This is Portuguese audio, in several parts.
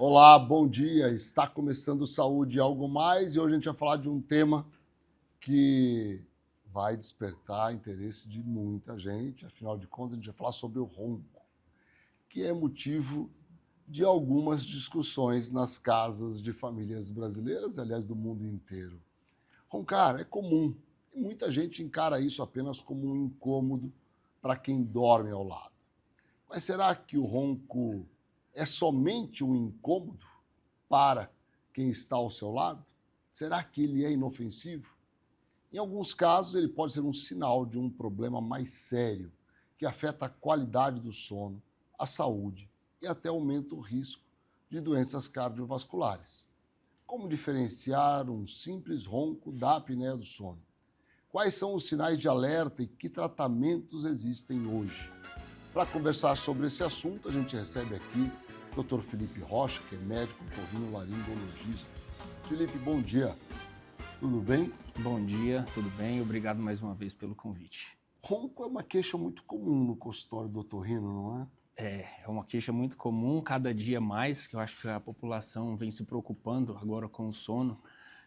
Olá, bom dia. Está começando Saúde e Algo Mais e hoje a gente vai falar de um tema que vai despertar interesse de muita gente. Afinal de contas, a gente vai falar sobre o ronco, que é motivo de algumas discussões nas casas de famílias brasileiras, aliás, do mundo inteiro. Roncar é comum e muita gente encara isso apenas como um incômodo para quem dorme ao lado. Mas será que o ronco é somente um incômodo para quem está ao seu lado? Será que ele é inofensivo? Em alguns casos, ele pode ser um sinal de um problema mais sério, que afeta a qualidade do sono, a saúde e até aumenta o risco de doenças cardiovasculares. Como diferenciar um simples ronco da apneia do sono? Quais são os sinais de alerta e que tratamentos existem hoje? Para conversar sobre esse assunto, a gente recebe aqui o Dr. Felipe Rocha, que é médico otorrinolaringologista. Felipe, bom dia. Tudo bem? Bom dia, tudo bem? Obrigado mais uma vez pelo convite. Ronco é uma queixa muito comum no consultório do otorrino, não é? É uma queixa muito comum, cada dia mais, que eu acho que a população vem se preocupando agora com o sono.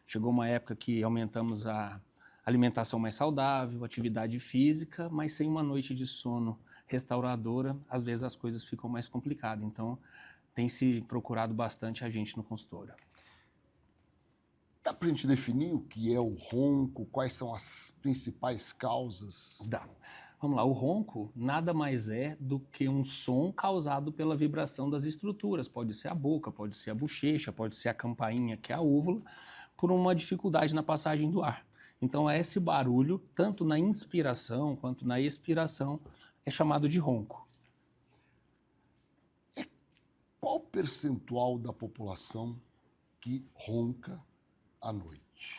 Chegou uma época que aumentamos a alimentação mais saudável, atividade física, mas sem uma noite de sono restauradora, às vezes as coisas ficam mais complicadas. Então, tem se procurado bastante a gente no consultório. Dá para a gente definir o que é o ronco, quais são as principais causas? Dá. Vamos lá, o ronco nada mais é do que um som causado pela vibração das estruturas. Pode ser a boca, pode ser a bochecha, pode ser a campainha, que é a úvula, por uma dificuldade na passagem do ar. Então, esse barulho, tanto na inspiração quanto na expiração, é chamado de ronco. Qual o percentual da população que ronca à noite?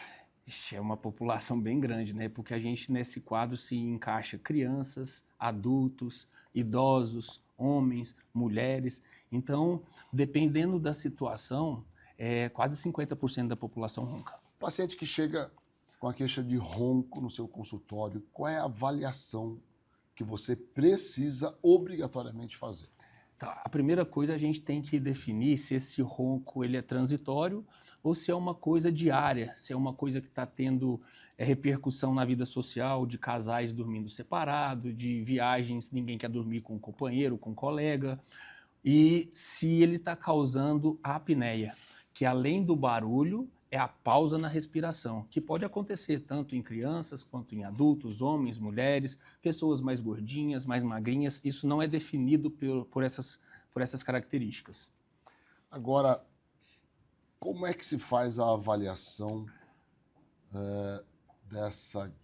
É uma população bem grande, né? Porque a gente nesse quadro se encaixa crianças, adultos, idosos, homens, mulheres. Então, dependendo da situação, quase 50% da população ronca. Paciente que chega com a queixa de ronco no seu consultório, qual é a avaliação que você precisa obrigatoriamente fazer? Tá, a primeira coisa a gente tem que definir se esse ronco ele é transitório ou se é uma coisa diária, se é uma coisa que está tendo repercussão na vida social, de casais dormindo separado, de viagens, ninguém quer dormir com um companheiro, com um colega, e se ele está causando a apneia, que além do barulho é a pausa na respiração, que pode acontecer tanto em crianças quanto em adultos, homens, mulheres, pessoas mais gordinhas, mais magrinhas. Isso não é definido por essas características. Agora, como é que se faz a avaliação dessa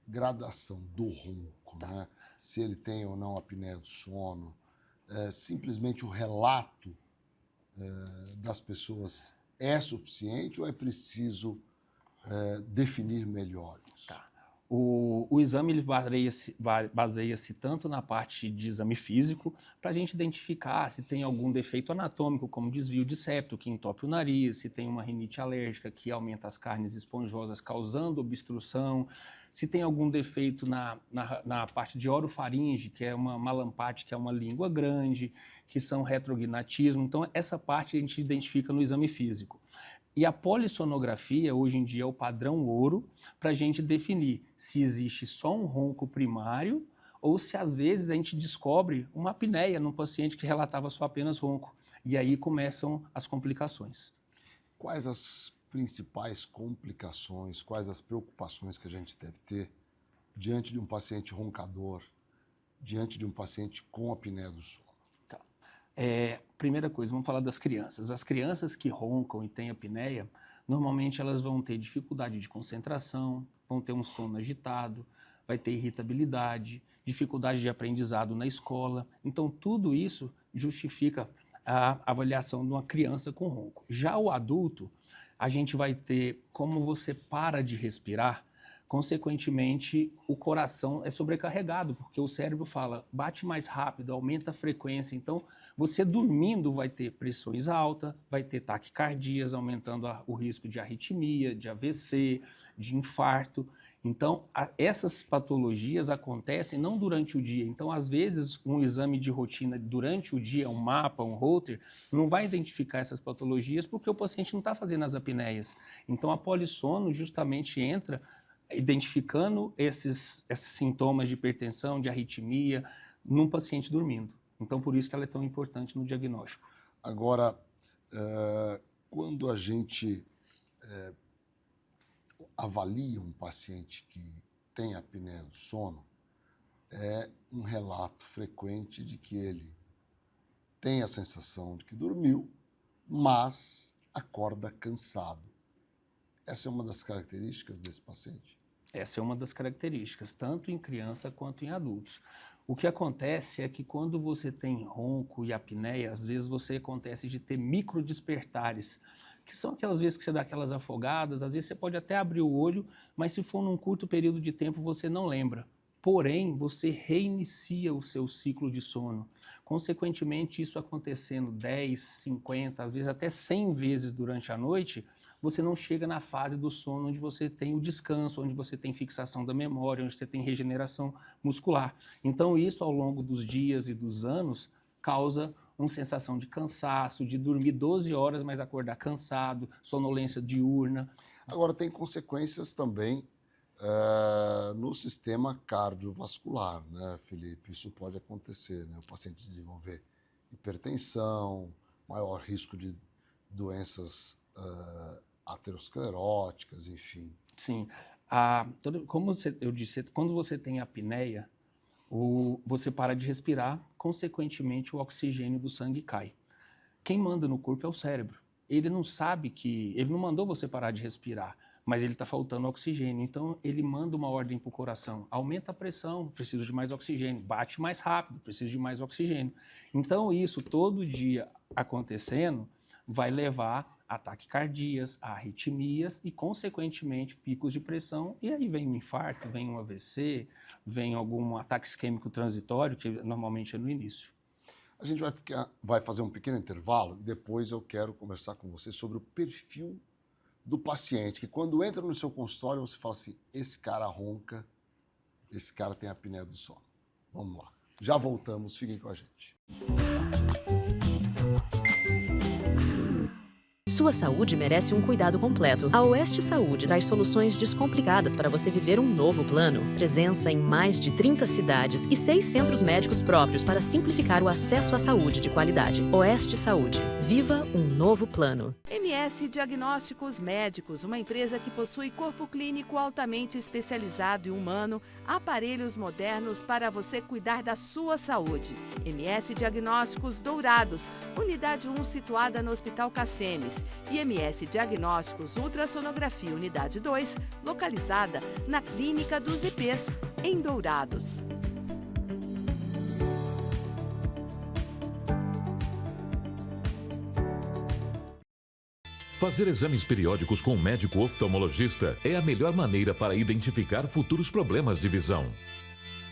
gradação do ronco, né? Se ele tem ou não apneia do sono? Simplesmente o relato das pessoas é suficiente ou é preciso definir melhor isso? Tá. O exame ele baseia-se tanto na parte de exame físico, para a gente identificar se tem algum defeito anatômico, como desvio de septo, que entope o nariz, se tem uma rinite alérgica, que aumenta as carnes esponjosas, causando obstrução, se tem algum defeito na parte de orofaringe, que é uma malampate, que é uma língua grande, que são retrognatismo. Então, essa parte a gente identifica no exame físico. E a polissonografia, hoje em dia, é o padrão ouro para a gente definir se existe só um ronco primário ou se, às vezes, a gente descobre uma apneia num paciente que relatava só apenas ronco. E aí começam as complicações. Quais as principais complicações, quais as preocupações que a gente deve ter diante de um paciente roncador, diante de um paciente com apneia do sono? Primeira coisa, vamos falar das crianças. As crianças que roncam e têm apneia, normalmente elas vão ter dificuldade de concentração, vão ter um sono agitado, vai ter irritabilidade, dificuldade de aprendizado na escola. Então, tudo isso justifica a avaliação de uma criança com ronco. Já o adulto, a gente vai ter como você para de respirar Consequentemente, o coração é sobrecarregado, porque o cérebro fala, bate mais rápido, aumenta a frequência. Então, você dormindo vai ter pressões altas, vai ter taquicardias, aumentando o risco de arritmia, de AVC, de infarto. Então, essas patologias acontecem não durante o dia. Então, às vezes, um exame de rotina durante o dia, um mapa, um Holter, não vai identificar essas patologias porque o paciente não está fazendo as apneias. Então, a polissono justamente entra identificando esses sintomas de hipertensão, de arritmia, num paciente dormindo. Então, por isso que ela é tão importante no diagnóstico. Agora, quando a gente avalia um paciente que tem apneia do sono, é um relato frequente de que ele tem a sensação de que dormiu, mas acorda cansado. Essa é uma das características desse paciente? Essa é uma das características, tanto em criança quanto em adultos. O que acontece é que quando você tem ronco e apneia, às vezes você acontece de ter microdespertares, que são aquelas vezes que você dá aquelas afogadas, às vezes você pode até abrir o olho, mas se for num curto período de tempo você não lembra. Porém, você reinicia o seu ciclo de sono. Consequentemente, isso acontecendo 10, 50, às vezes até 100 vezes durante a noite, você não chega na fase do sono onde você tem o descanso, onde você tem fixação da memória, onde você tem regeneração muscular. Então, isso ao longo dos dias e dos anos causa uma sensação de cansaço, de dormir 12 horas, mas acordar cansado, sonolência diurna. Agora, tem consequências também no sistema cardiovascular, né, Felipe? Isso pode acontecer, né? O paciente desenvolver hipertensão, maior risco de doenças ateroscleróticas, enfim. Sim. Como eu disse, quando você tem apneia, você para de respirar, consequentemente o oxigênio do sangue cai. Quem manda no corpo é o cérebro. Ele não sabe ele não mandou você parar de respirar, mas ele está faltando oxigênio. Então, ele manda uma ordem para o coração. Aumenta a pressão, preciso de mais oxigênio. Bate mais rápido, preciso de mais oxigênio. Então, isso todo dia acontecendo vai levar a taquicardias, a arritmias e, consequentemente, picos de pressão. E aí vem um infarto, vem um AVC, vem algum ataque isquêmico transitório, que normalmente é no início. A gente vai fazer um pequeno intervalo e depois eu quero conversar com você sobre o perfil do paciente, que quando entra no seu consultório você fala assim, esse cara ronca, esse cara tem apneia do sono. Vamos lá. Já voltamos, fiquem com a gente. Sua saúde merece um cuidado completo. A Oeste Saúde traz soluções descomplicadas para você viver um novo plano. Presença em mais de 30 cidades e 6 centros médicos próprios para simplificar o acesso à saúde de qualidade. Oeste Saúde. Viva um novo plano. MS Diagnósticos Médicos, uma empresa que possui corpo clínico altamente especializado e humano, aparelhos modernos para você cuidar da sua saúde. MS Diagnósticos Dourados, unidade 1 situada no Hospital Cassemes. E MS Diagnósticos Ultrassonografia Unidade 2, localizada na Clínica dos IPs, em Dourados. Fazer exames periódicos com um médico oftalmologista é a melhor maneira para identificar futuros problemas de visão.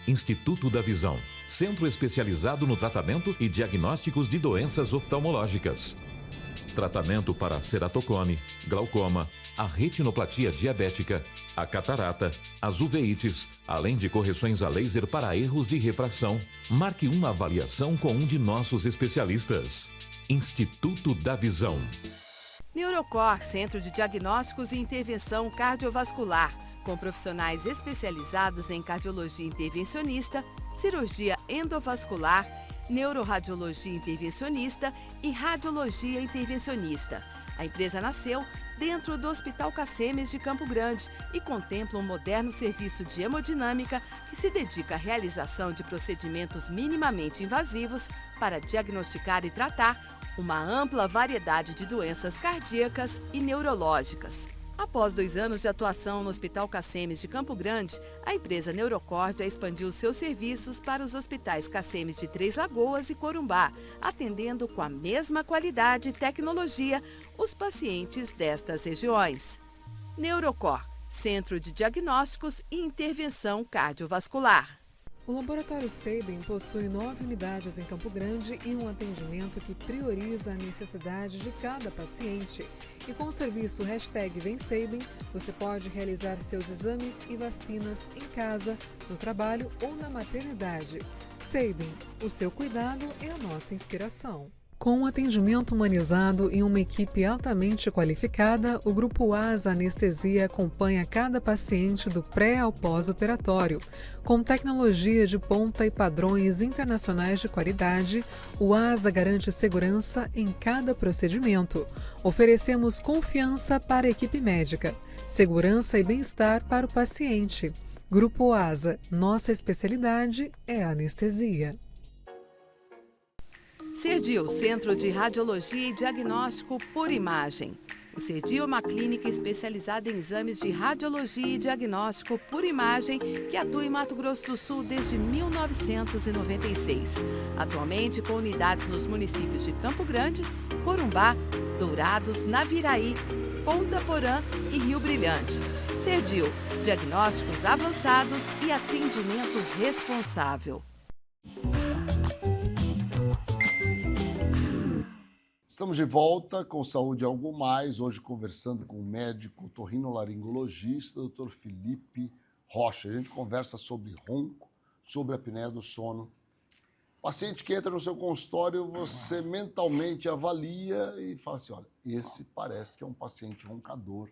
Instituto da Visão, centro especializado no tratamento e diagnósticos de doenças oftalmológicas. Tratamento para ceratocone, glaucoma, a retinoplatia diabética, a catarata, as uveites, além de correções a laser para erros de refração. Marque uma avaliação com um de nossos especialistas. Instituto da Visão. Neurocor, Centro de Diagnósticos e Intervenção Cardiovascular, com profissionais especializados em cardiologia intervencionista, cirurgia endovascular, neuroradiologia intervencionista e radiologia intervencionista. A empresa nasceu dentro do Hospital Cassemes de Campo Grande e contempla um moderno serviço de hemodinâmica que se dedica à realização de procedimentos minimamente invasivos para diagnosticar e tratar uma ampla variedade de doenças cardíacas e neurológicas. Após 2 anos de atuação no Hospital Cassemes de Campo Grande, a empresa Neurocor já expandiu seus serviços para os hospitais Cassemes de Três Lagoas e Corumbá, atendendo com a mesma qualidade e tecnologia os pacientes destas regiões. Neurocor, Centro de Diagnósticos e Intervenção Cardiovascular. O Laboratório Sabin possui 9 unidades em Campo Grande e um atendimento que prioriza a necessidade de cada paciente. E com o serviço #VemSabin, você pode realizar seus exames e vacinas em casa, no trabalho ou na maternidade. Sabin, o seu cuidado é a nossa inspiração. Com um atendimento humanizado e uma equipe altamente qualificada, o Grupo ASA Anestesia acompanha cada paciente do pré ao pós-operatório. Com tecnologia de ponta e padrões internacionais de qualidade, o ASA garante segurança em cada procedimento. Oferecemos confiança para a equipe médica, segurança e bem-estar para o paciente. Grupo ASA, nossa especialidade é a anestesia. Cerdil, Centro de Radiologia e Diagnóstico por Imagem. O Cerdil é uma clínica especializada em exames de radiologia e diagnóstico por imagem que atua em Mato Grosso do Sul desde 1996. Atualmente com unidades nos municípios de Campo Grande, Corumbá, Dourados, Naviraí, Ponta Porã e Rio Brilhante. Cerdil, diagnósticos avançados e atendimento responsável. Estamos de volta com Saúde Algo Mais, hoje conversando com o médico otorrinolaringologista, Dr. Felipe Rocha. A gente conversa sobre ronco, sobre a apneia do sono. Paciente que entra no seu consultório, você mentalmente avalia e fala assim, olha, esse parece que é um paciente roncador,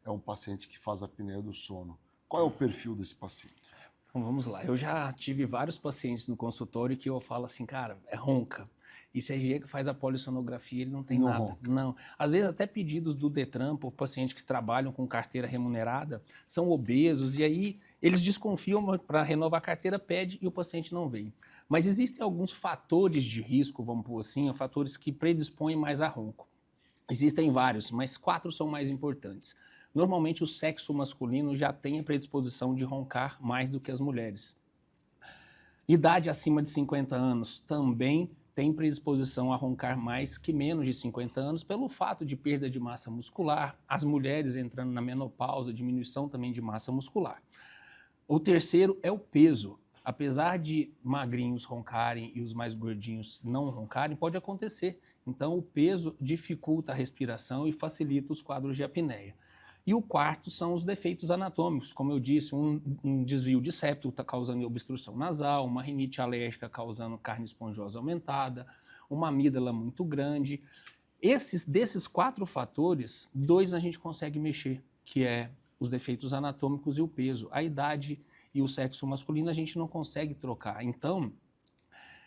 é um paciente que faz apneia do sono. Qual é o perfil desse paciente? Então vamos lá, eu já tive vários pacientes no consultório que eu falo assim, cara, é ronca. E se a gente faz a polissonografia, ele não tem nada. Ronca. Não. Às vezes até pedidos do Detran por pacientes que trabalham com carteira remunerada, são obesos, e aí eles desconfiam para renovar a carteira, pede e o paciente não vem. Mas existem alguns fatores de risco, vamos pôr assim, fatores que predispõem mais a ronco. Existem vários, mas 4 são mais importantes. Normalmente o sexo masculino já tem a predisposição de roncar mais do que as mulheres. Idade acima de 50 anos também tem predisposição a roncar mais que menos de 50 anos pelo fato de perda de massa muscular, as mulheres entrando na menopausa, diminuição também de massa muscular. O terceiro é o peso. Apesar de magrinhos roncarem e os mais gordinhos não roncarem, pode acontecer. Então o peso dificulta a respiração e facilita os quadros de apneia. E o quarto são os defeitos anatômicos, como eu disse, um desvio de septo está causando obstrução nasal, uma rinite alérgica causando carne esponjosa aumentada, uma amígdala muito grande. Desses 4 fatores, 2 a gente consegue mexer, que é os defeitos anatômicos e o peso. A idade e o sexo masculino a gente não consegue trocar. Então,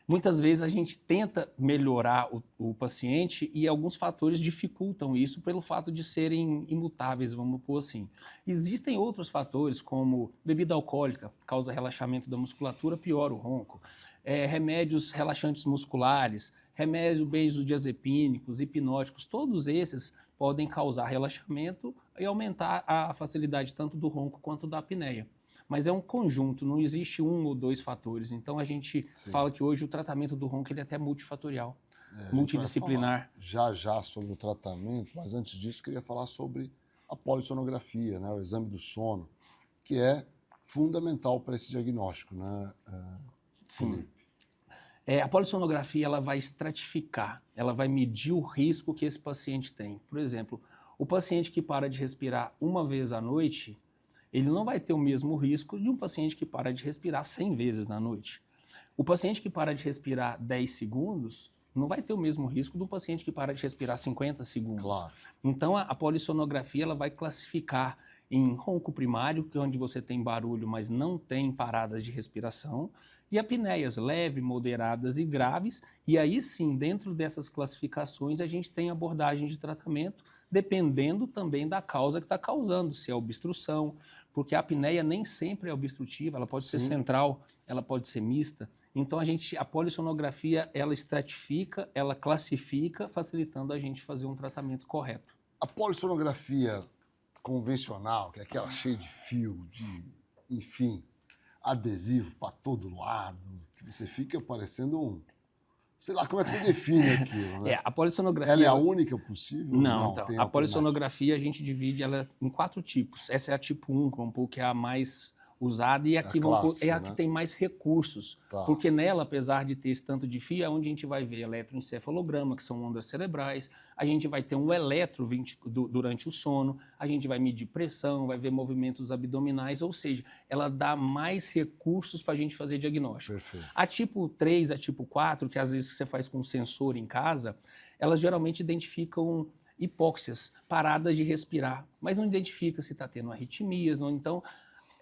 muitas vezes a gente tenta melhorar o paciente e alguns fatores dificultam isso pelo fato de serem imutáveis, vamos pôr assim. Existem outros fatores, como bebida alcoólica, causa relaxamento da musculatura, piora o ronco. Remédios relaxantes musculares, remédios benzodiazepínicos, hipnóticos, todos esses podem causar relaxamento e aumentar a facilidade tanto do ronco quanto da apneia. Mas é um conjunto, não existe 1 ou 2 fatores. Então a gente fala que hoje o tratamento do ronco ele é até multifatorial, multidisciplinar. Já sobre o tratamento, mas antes disso queria falar sobre a polissonografia, né, o exame do sono, que é fundamental para esse diagnóstico, né? Sim. A polissonografia ela vai estratificar, ela vai medir o risco que esse paciente tem. Por exemplo, o paciente que para de respirar uma vez à noite, ele não vai ter o mesmo risco de um paciente que para de respirar 100 vezes na noite. O paciente que para de respirar 10 segundos não vai ter o mesmo risco do paciente que para de respirar 50 segundos. Claro. Então, a polissonografia ela vai classificar em ronco primário, que é onde você tem barulho, mas não tem paradas de respiração, e apneias leve, moderadas e graves. E aí sim, dentro dessas classificações, a gente tem abordagem de tratamento, dependendo também da causa que está causando, se é obstrução, porque a apneia nem sempre é obstrutiva, ela pode ser central, ela pode ser mista. Então a polissonografia, ela estratifica, ela classifica, facilitando a gente fazer um tratamento correto. A polissonografia convencional, que é aquela cheia de fio, enfim, adesivo para todo lado, que você fica parecendo sei lá, como é que você define aquilo, né? A polissonografia... Ela é a única possível? Não, então, tem a alternativa. polissonografia a gente divide ela em 4 tipos. Essa é a tipo 1, que é a mais usada e a que clássica, é a que né? tem mais recursos. Tá. Porque nela, apesar de ter esse tanto de fio, é onde a gente vai ver eletroencefalograma, que são ondas cerebrais, a gente vai ter um eletro durante o sono, a gente vai medir pressão, vai ver movimentos abdominais, ou seja, ela dá mais recursos para a gente fazer diagnóstico. Perfeito. A tipo 3, a tipo 4, que às vezes você faz com sensor em casa, elas geralmente identificam hipóxias, paradas de respirar, mas não identifica se está tendo arritmias, não, então...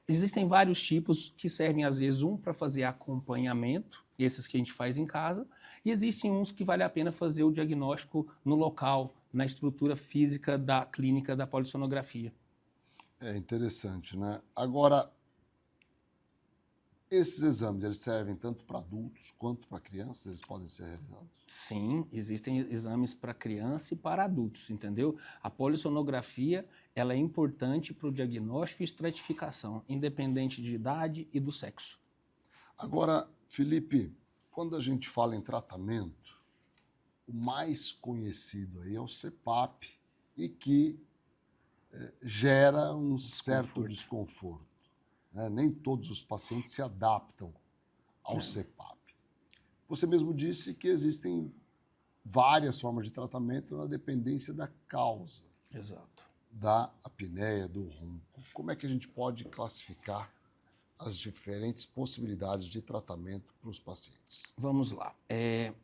Existem vários tipos que servem, às vezes, para fazer acompanhamento, esses que a gente faz em casa, e existem uns que vale a pena fazer o diagnóstico no local, na estrutura física da clínica da polissonografia. É interessante, né? Agora, esses exames, eles servem tanto para adultos quanto para crianças? Eles podem ser realizados? Sim, existem exames para criança e para adultos, entendeu? A polissonografia, ela é importante para o diagnóstico e estratificação, independente de idade e do sexo. Agora, Felipe, quando a gente fala em tratamento, o mais conhecido aí é o CPAP e que gera um certo desconforto. Né? Nem todos os pacientes se adaptam ao CPAP. Você mesmo disse que existem várias formas de tratamento na dependência da causa. Exato. Da apneia, do ronco. Como é que a gente pode classificar as diferentes possibilidades de tratamento para os pacientes? Vamos lá.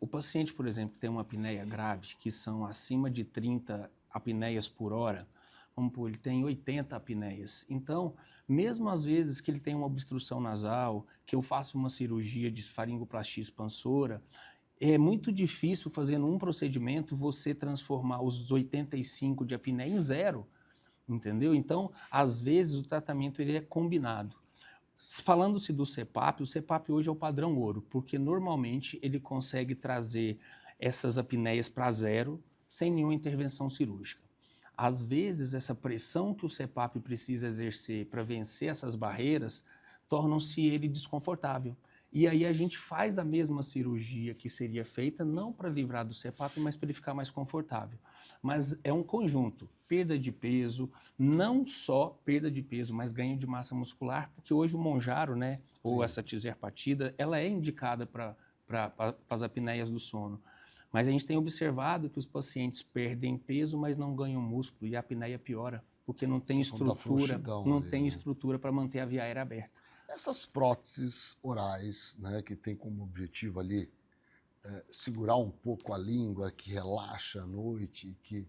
O paciente, por exemplo, que tem uma apneia grave, que são acima de 30 apneias por hora, vamos pôr, ele tem 80 apneias. Então, mesmo às vezes que ele tem uma obstrução nasal, que eu faço uma cirurgia de faringoplastia expansora, é muito difícil, fazendo um procedimento, você transformar os 85 de apneia em 0, entendeu? Então, às vezes, o tratamento ele é combinado. Falando-se do CPAP, o CPAP hoje é o padrão ouro, porque normalmente ele consegue trazer essas apneias para 0 sem nenhuma intervenção cirúrgica. Às vezes, essa pressão que o CPAP precisa exercer para vencer essas barreiras tornam-se ele desconfortável. E aí a gente faz a mesma cirurgia que seria feita, não para livrar do CPAP, mas para ele ficar mais confortável. Mas é um conjunto, perda de peso, não só perda de peso, mas ganho de massa muscular, porque hoje o Mounjaro, né, ou essa tizerpatida, ela é indicada para as apneias do sono. Mas a gente tem observado que os pacientes perdem peso, mas não ganham músculo, e a apneia piora, porque não tem estrutura, estrutura para manter a via aérea aberta. Essas próteses orais, né, que tem como objetivo ali segurar um pouco a língua, que relaxa à noite e que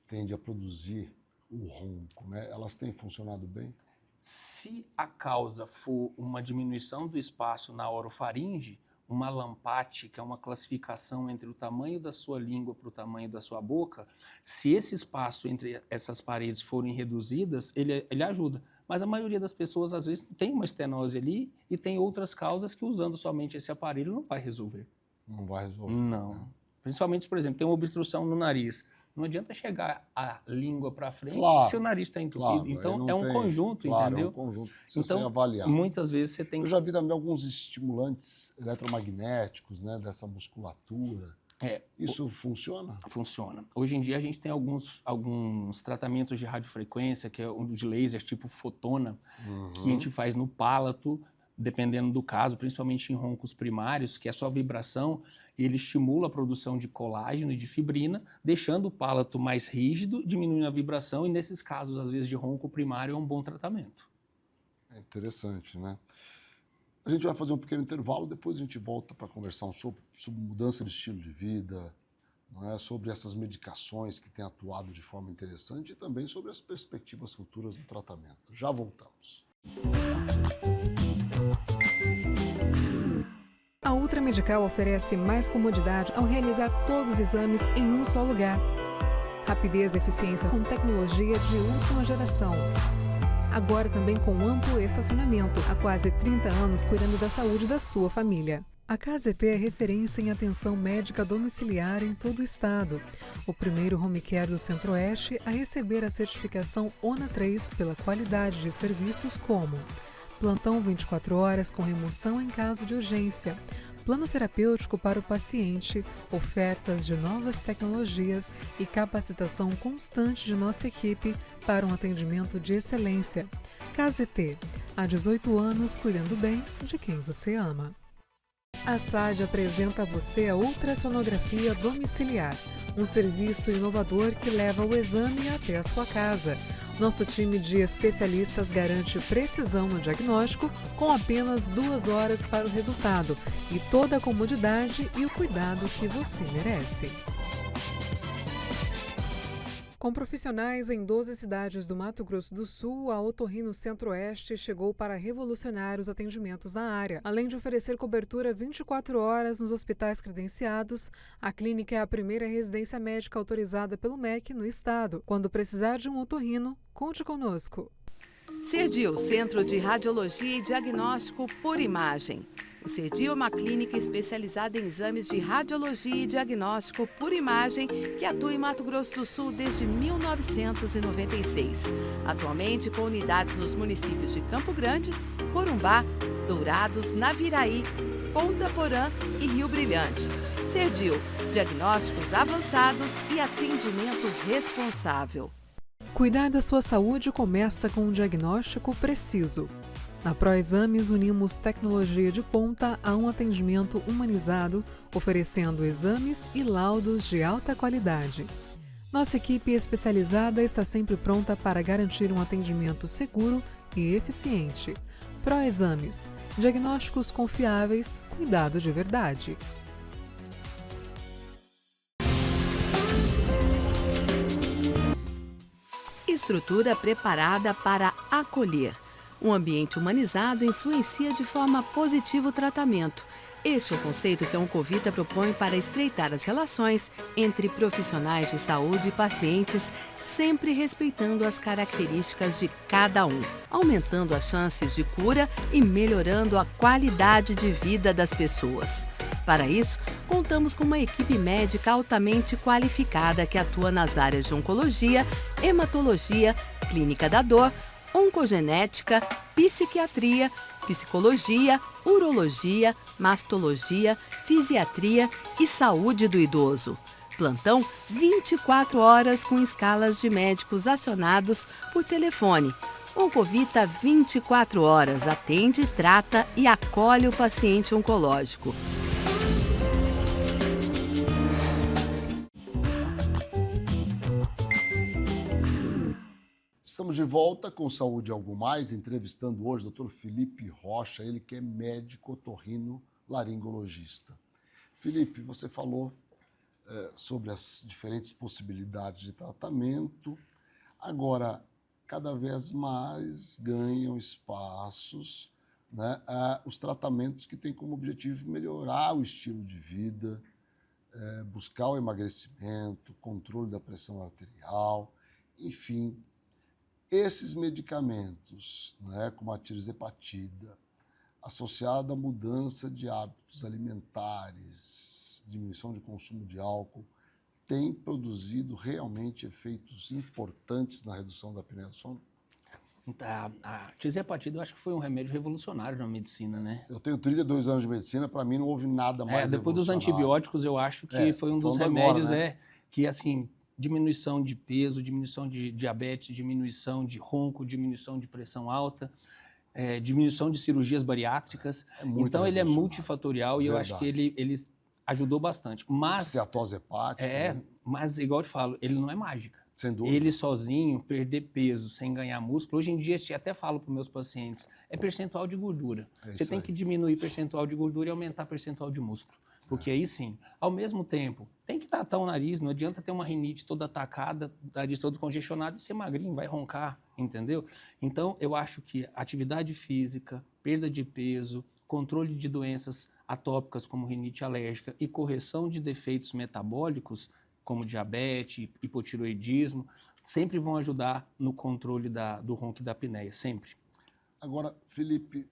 tende a produzir o ronco, né, elas têm funcionado bem? Se a causa for uma diminuição do espaço na orofaringe, uma lampate, que é uma classificação entre o tamanho da sua língua para o tamanho da sua boca, se esse espaço entre essas paredes forem reduzidas, ele ajuda. Mas a maioria das pessoas, às vezes, tem uma estenose ali e tem outras causas que, usando somente esse aparelho, não vai resolver. Não vai resolver. Não. Né? Principalmente, por exemplo, tem uma obstrução no nariz. Não adianta chegar a língua para frente se o nariz está entupido. Claro, então, é um conjunto, entendeu? É um conjunto que precisa ser então, avaliado. muitas vezes você tem... Eu já vi também alguns estimulantes eletromagnéticos, né, dessa musculatura. Isso funciona? Funciona. Hoje em dia a gente tem alguns tratamentos de radiofrequência, que é um de laser tipo fotona, que a gente faz no pálato, dependendo do caso, principalmente em roncos primários, que é só vibração, ele estimula a produção de colágeno e de fibrina, deixando o pálato mais rígido, diminuindo a vibração, e nesses casos, às vezes, de ronco primário, é um bom tratamento. É interessante, né? A gente vai fazer um pequeno intervalo, depois a gente volta para conversar sobre mudança de estilo de vida, não é? Sobre essas medicações que têm atuado de forma interessante e também sobre as perspectivas futuras do tratamento. Já voltamos. A Ultra Medical oferece mais comodidade ao realizar todos os exames em um só lugar. Rapidez e eficiência com tecnologia de última geração. Agora também com amplo estacionamento, há quase 30 anos cuidando da saúde da sua família. A KZT é referência em atenção médica domiciliar em todo o estado. O primeiro home care do Centro-Oeste a receber a certificação ONA 3 pela qualidade de serviços como plantão 24 horas com remoção em caso de urgência, plano terapêutico para o paciente, ofertas de novas tecnologias e capacitação constante de nossa equipe para um atendimento de excelência. Case-T, há 18 anos cuidando bem de quem você ama. A SAD apresenta a você a ultrassonografia domiciliar, um serviço inovador que leva o exame até a sua casa. Nosso time de especialistas garante precisão no diagnóstico com apenas 2 horas para o resultado e toda a comodidade e o cuidado que você merece. Com profissionais em 12 cidades do Mato Grosso do Sul, a Otorrino Centro-Oeste chegou para revolucionar os atendimentos na área. Além de oferecer cobertura 24 horas nos hospitais credenciados, a clínica é a primeira residência médica autorizada pelo MEC no estado. Quando precisar de um otorrino, conte conosco. Cerdil, Centro de Radiologia e Diagnóstico por Imagem. O Cerdil é uma clínica especializada em exames de radiologia e diagnóstico por imagem que atua em Mato Grosso do Sul desde 1996. Atualmente com unidades nos municípios de Campo Grande, Corumbá, Dourados, Naviraí, Ponta Porã e Rio Brilhante. Cerdil, diagnósticos avançados e atendimento responsável. Cuidar da sua saúde começa com um diagnóstico preciso. Na ProExames, unimos tecnologia de ponta a um atendimento humanizado, oferecendo exames e laudos de alta qualidade. Nossa equipe especializada está sempre pronta para garantir um atendimento seguro e eficiente. ProExames, diagnósticos confiáveis, cuidado de verdade. Estrutura preparada para acolher. Um ambiente humanizado influencia de forma positiva o tratamento. Este é o conceito que a Oncovita propõe para estreitar as relações entre profissionais de saúde e pacientes, sempre respeitando as características de cada um, aumentando as chances de cura e melhorando a qualidade de vida das pessoas. Para isso, contamos com uma equipe médica altamente qualificada que atua nas áreas de oncologia, hematologia, clínica da dor, oncogenética, psiquiatria, psicologia, urologia, mastologia, fisiatria e saúde do idoso. Plantão 24 horas com escalas de médicos acionados por telefone. Oncovita 24 horas atende, trata e acolhe o paciente oncológico. Estamos de volta com Saúde Algo Mais, entrevistando hoje o Dr. Felipe Rocha, ele que é médico otorrino laringologista. Felipe, você falou sobre as diferentes possibilidades de tratamento. Agora, cada vez mais ganham espaços, né, os tratamentos que têm como objetivo melhorar o estilo de vida, buscar o emagrecimento, controle da pressão arterial, enfim. Esses medicamentos, né, como a tirzepatida, associada à mudança de hábitos alimentares, diminuição de consumo de álcool, tem produzido realmente efeitos importantes na redução da apneia do sono? A tirzepatida eu acho que foi um remédio revolucionário na medicina, né? Eu tenho 32 anos de medicina, para mim não houve nada mais depois dos antibióticos, eu acho que foi um dos remédios agora, né? Que, assim, diminuição de peso, diminuição de diabetes, diminuição de ronco, diminuição de pressão alta, diminuição de cirurgias bariátricas. Então, ele é multifatorial e eu acho que ele ajudou bastante. Mas esteatose hepática. Né? Mas, igual eu te falo, ele não é mágica. Sem dúvida. Ele sozinho, perder peso sem ganhar músculo, hoje em dia, eu até falo para os meus pacientes, é percentual de gordura. Você tem que diminuir percentual de gordura e aumentar percentual de músculo. Porque aí sim, ao mesmo tempo, tem que tratar o nariz, não adianta ter uma rinite toda atacada, nariz todo congestionado e ser magrinho, vai roncar, entendeu? Então, eu acho que atividade física, perda de peso, controle de doenças atópicas como rinite alérgica e correção de defeitos metabólicos, como diabetes, hipotiroidismo, sempre vão ajudar no controle do ronco e da apneia, sempre. Agora, Felipe,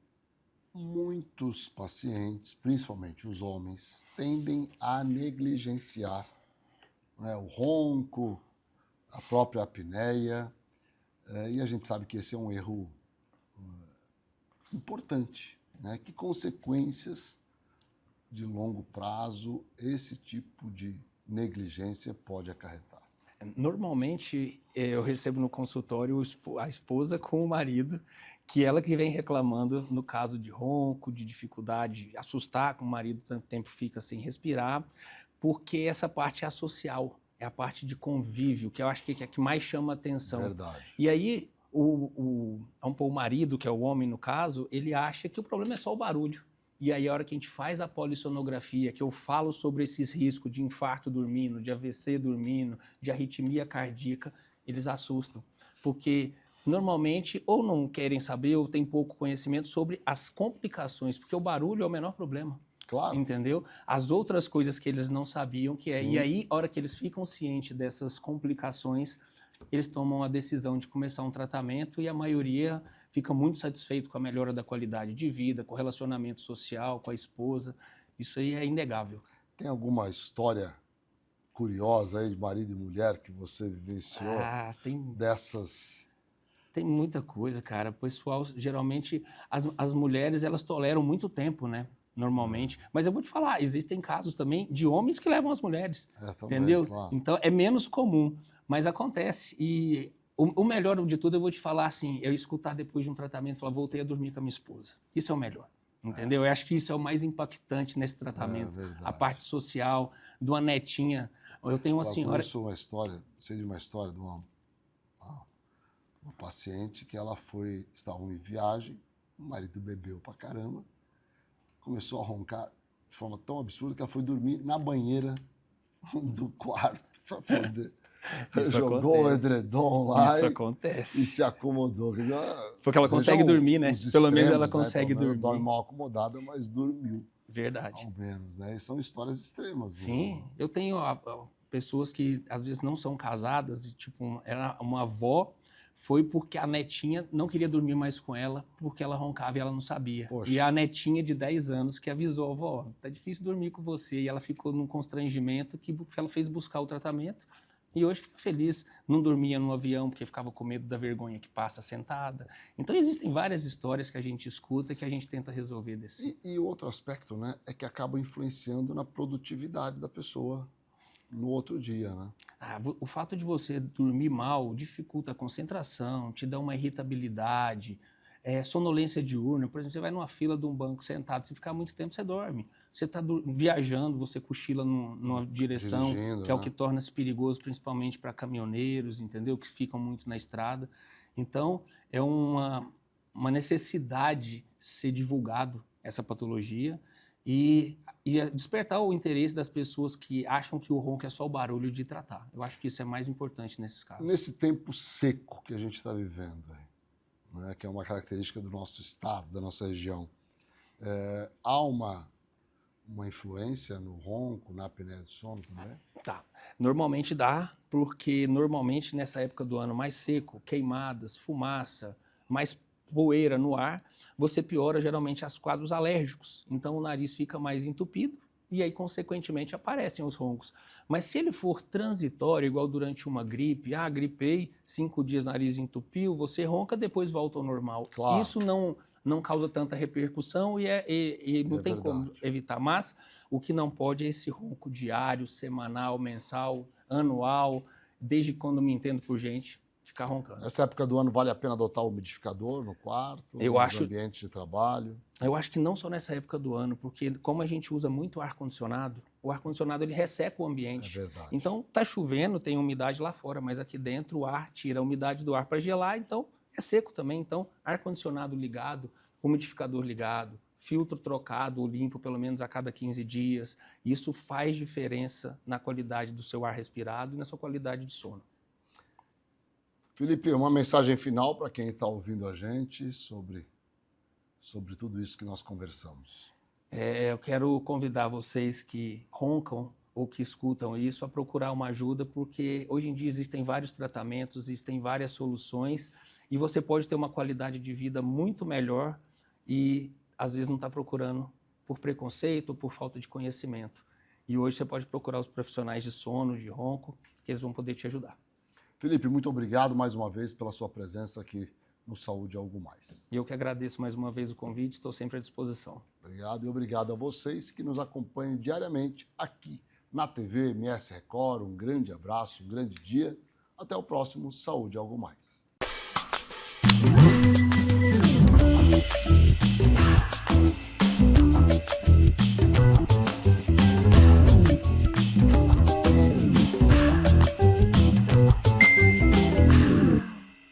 muitos pacientes, principalmente os homens, tendem a negligenciar, né, o ronco, a própria apneia, e a gente sabe que esse é um erro importante, né? Que consequências de longo prazo esse tipo de negligência pode acarretar? Normalmente, eu recebo no consultório a esposa com o marido, que ela que vem reclamando no caso de ronco, de dificuldade, assustar com o marido, tanto tempo fica sem respirar, porque essa parte é a social, é a parte de convívio, que eu acho que é a que mais chama atenção. Verdade. E aí, o marido, que é o homem no caso, ele acha que o problema é só o barulho. E aí, a hora que a gente faz a polissonografia, que eu falo sobre esses riscos de infarto dormindo, de AVC dormindo, de arritmia cardíaca, eles assustam. Porque, normalmente, ou não querem saber ou têm pouco conhecimento sobre as complicações, porque o barulho é o menor problema. Claro. Entendeu? As outras coisas que eles não sabiam que é. Sim. E aí, a hora que eles ficam cientes dessas complicações, eles tomam a decisão de começar um tratamento e a maioria fica muito satisfeito com a melhora da qualidade de vida, com o relacionamento social, com a esposa. Isso aí é inegável. Tem alguma história curiosa aí de marido e mulher que você vivenciou dessas? Tem muita coisa, cara. O pessoal, geralmente, as mulheres, elas toleram muito tempo, né? Normalmente. Mas eu vou te falar, existem casos também de homens que levam as mulheres. Também, entendeu? Claro. Então, é menos comum, mas acontece. E o melhor de tudo, eu vou te falar assim, eu escutar depois de um tratamento e falar, voltei a dormir com a minha esposa. Isso é o melhor. Entendeu? Eu acho que isso é o mais impactante nesse tratamento. A parte social, de uma netinha. Eu tenho uma senhora... Eu sei de uma história de uma paciente que estavam em viagem, o marido bebeu pra caramba, começou a roncar de forma tão absurda que ela foi dormir na banheira do quarto para poder... Jogou o edredom lá e se acomodou. Quer dizer, porque ela consegue dormir, né? Pelo menos ela consegue dormir. Ela dorme mal acomodada, mas dormiu. Verdade. Ao menos, né? E são histórias extremas. Sim, mesmo. Eu tenho pessoas que às vezes não são casadas e tipo, era uma avó, foi porque a netinha não queria dormir mais com ela, porque ela roncava e ela não sabia. Poxa. E a netinha de 10 anos que avisou a avó, tá difícil dormir com você. E ela ficou num constrangimento que ela fez buscar o tratamento. E hoje fica feliz, não dormia no avião porque ficava com medo da vergonha que passa sentada. Então existem várias histórias que a gente escuta e que a gente tenta resolver desse. E outro aspecto, né, é que acaba influenciando na produtividade da pessoa no outro dia, né? O fato de você dormir mal dificulta a concentração, te dá uma irritabilidade, sonolência diurna. Por exemplo, você vai numa fila de um banco sentado, se ficar muito tempo, você dorme. Você está viajando, você cochila numa direção, que é o que torna-se perigoso, principalmente para caminhoneiros, entendeu? Que ficam muito na estrada. Então, é uma necessidade ser divulgado essa patologia e despertar o interesse das pessoas que acham que o ronco é só o barulho de tratar. Eu acho que isso é mais importante nesses casos. Nesse tempo seco que a gente está vivendo, né, que é uma característica do nosso estado, da nossa região, há uma influência no ronco, na apneia do sono também? Tá. Normalmente dá, porque normalmente nessa época do ano mais seco, queimadas, fumaça, mais poeira no ar, você piora geralmente os quadros alérgicos. Então o nariz fica mais entupido e aí, consequentemente, aparecem os roncos. Mas se ele for transitório, igual durante uma gripe, gripei, 5 dias nariz entupiu, você ronca, depois volta ao normal. Claro. Isso não causa tanta repercussão e não tem como evitar. Mas o que não pode é esse ronco diário, semanal, mensal, anual, desde quando me entendo por gente, ficar roncando. Nessa época do ano vale a pena adotar o umidificador no quarto, nos ambientes de trabalho? Eu acho que não só nessa época do ano, porque como a gente usa muito ar-condicionado, o ar-condicionado ele resseca o ambiente. É verdade. Então tá chovendo, tem umidade lá fora, mas aqui dentro o ar tira a umidade do ar para gelar, então é seco também. Então ar-condicionado ligado, umidificador ligado, filtro trocado ou limpo pelo menos a cada 15 dias. Isso faz diferença na qualidade do seu ar respirado e na sua qualidade de sono. Felipe, uma mensagem final para quem está ouvindo a gente sobre tudo isso que nós conversamos. Eu quero convidar vocês que roncam ou que escutam isso a procurar uma ajuda, porque hoje em dia existem vários tratamentos, existem várias soluções e você pode ter uma qualidade de vida muito melhor e às vezes não está procurando por preconceito ou por falta de conhecimento. E hoje você pode procurar os profissionais de sono, de ronco, que eles vão poder te ajudar. Felipe, muito obrigado mais uma vez pela sua presença aqui no Saúde Algo Mais. E eu que agradeço mais uma vez o convite, estou sempre à disposição. Obrigado e obrigado a vocês que nos acompanham diariamente aqui na TV MS Record. Um grande abraço, um grande dia. Até o próximo Saúde Algo Mais.